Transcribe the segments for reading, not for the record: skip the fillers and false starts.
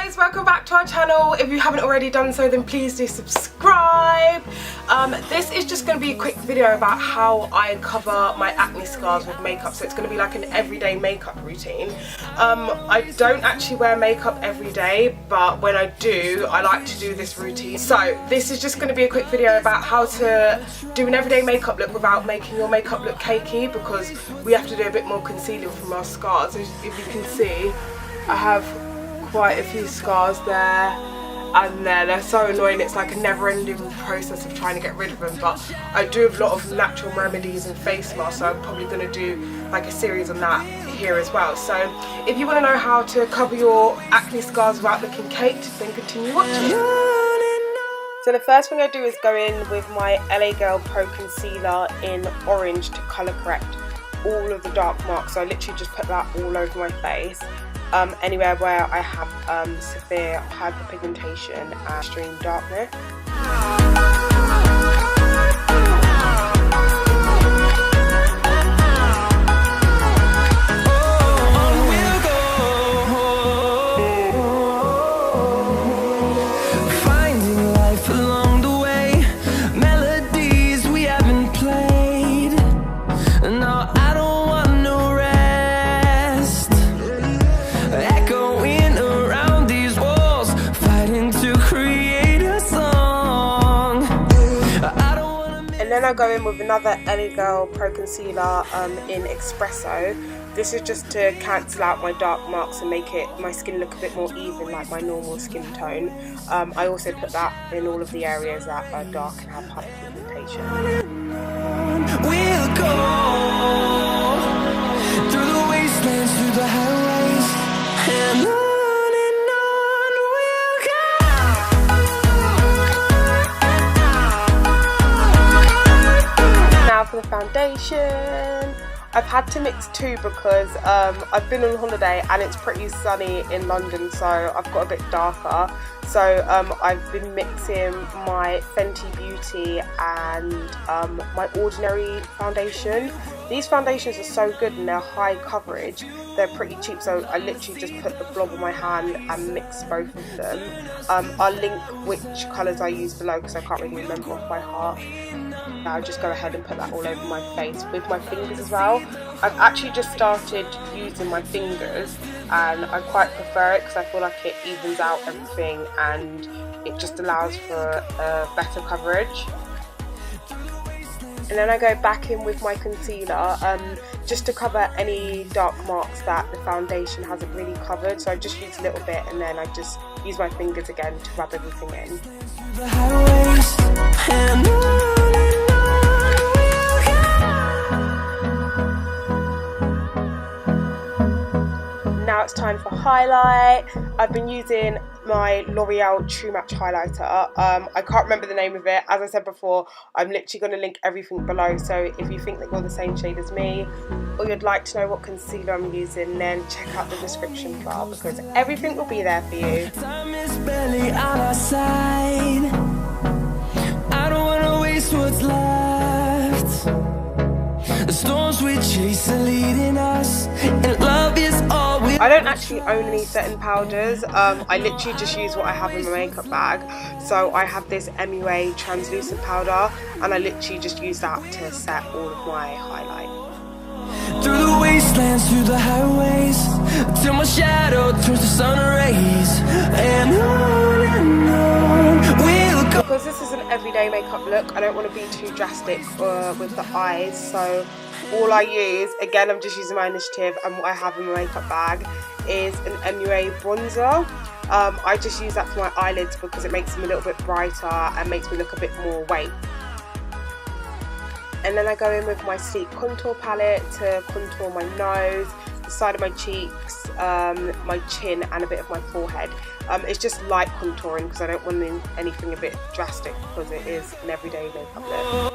guys, welcome back to our channel. If you haven't already done so, then please do subscribe. This is just going to be a quick video about how I cover my acne scars with makeup. So it's going to be like an everyday makeup routine. I don't actually wear makeup every day, but when I do, I like to do this routine. So this is just going to be a quick video about how to do an everyday makeup look without making your makeup look cakey, because we have to do a bit more concealing from our scars. As if you can see, I have quite a few scars there and there. They're so annoying. It's like a never-ending process of trying to get rid of them, but I do have a lot of natural remedies and face masks, so I'm probably going to do like a series on that here as well. So if you want to know how to cover your acne scars without looking caked, then continue watching. So the first thing I do is go in with my LA Girl Pro Concealer in orange to colour correct all of the dark marks. So I literally just put that all over my face. Anywhere where I have severe hyperpigmentation and extreme darkness. And then I go in with another LA Girl Pro Concealer in Espresso. This is just to cancel out my dark marks and make my skin look a bit more even, like my normal skin tone. I also put that in all of the areas that are dark and have hyperpigmentation. We'll go through the wastelands, through the highways, and on. For the foundation, I've had to mix two because I've been on holiday and it's pretty sunny in London, so I've got a bit darker. So I've been mixing my Fenty Beauty and my Ordinary foundation. These foundations are so good and they're high coverage. They're pretty cheap, so I literally just put the blob on my hand and mix both of them. I'll link which colours I use below because I can't really remember off by heart. I'll just go ahead and put that all over my face with my fingers as well. I've actually just started using my fingers and I quite prefer it because I feel like it evens out everything and it just allows for better coverage. And then I go back in with my concealer just to cover any dark marks that the foundation hasn't really covered. So I just use a little bit and then I just use my fingers again to rub everything in. Now it's time for highlight. I've been using my L'Oreal True Match highlighter. I can't remember the name of it. As I said before, I'm literally going to link everything below, so if you think that you're the same shade as me or you'd like to know what concealer I'm using, then check out the description bar because everything will be there for you. Time is barely on our side. I don't want to waste what's left. The storms we chase are leading us, and love is all we. I don't actually own any setting powders. I literally just use what I have in my makeup bag. So I have this MUA translucent powder, and I literally just use that to set all of my highlight. Through the wastelands, through the highways, till my shadow turns to sun rays, and on we'll go. Because this is an everyday makeup look, I don't want to be too drastic with the eyes, so all I use, again I'm just using my initiative, and what I have in my makeup bag is an MUA bronzer. I just use that for my eyelids because it makes them a little bit brighter and makes me look a bit more awake. And then I go in with my Sleek contour palette to contour my nose, the side of my cheeks, my chin and a bit of my forehead. It's just light contouring because I don't want anything a bit drastic because it is an everyday makeup look.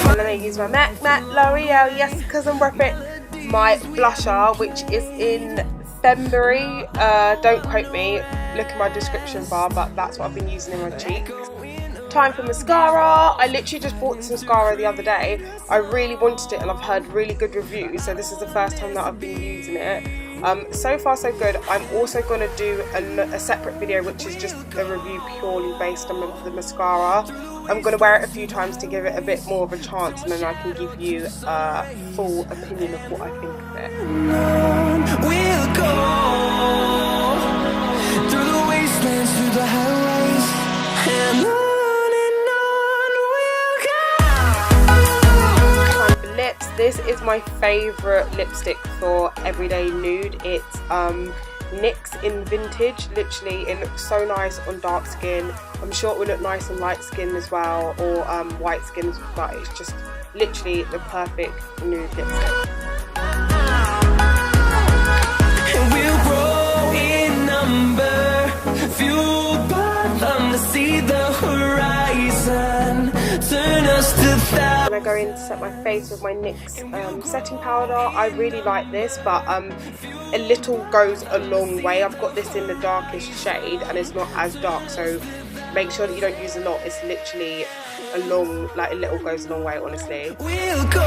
And then I use my MAC L'Oreal, yes, because I'm worth it, my blusher, which is in Fenty. Don't quote me, look in my description bar, but that's what I've been using in my cheeks. Time for mascara. I literally just bought this mascara the other day. I really wanted it and I've heard really good reviews, so this is the first time that I've been using it. So far so good. I'm also going to do a separate video which is just a review purely based on the mascara. I'm going to wear it a few times to give it a bit more of a chance, and then I can give you a full opinion of what I think of it. We'll go through the wastelands, through the highways, and on we'll go. Time for lips. This is my favourite lipstick for everyday nude. It's NYX in Vintage. Literally, it looks so nice on dark skin. I'm sure it will look nice on light skin as well, or white skin, but it's just literally the perfect nude lipstick. And we'll grow in number, fueled by them to see the horizon, turn us to thousands. When I go in to set my face with my NYX setting powder, I really like this, but a little goes a long way. I've got this in the darkest shade and it's not as dark, so make sure that you don't use a lot. It's literally a little goes a long way, honestly. We'll go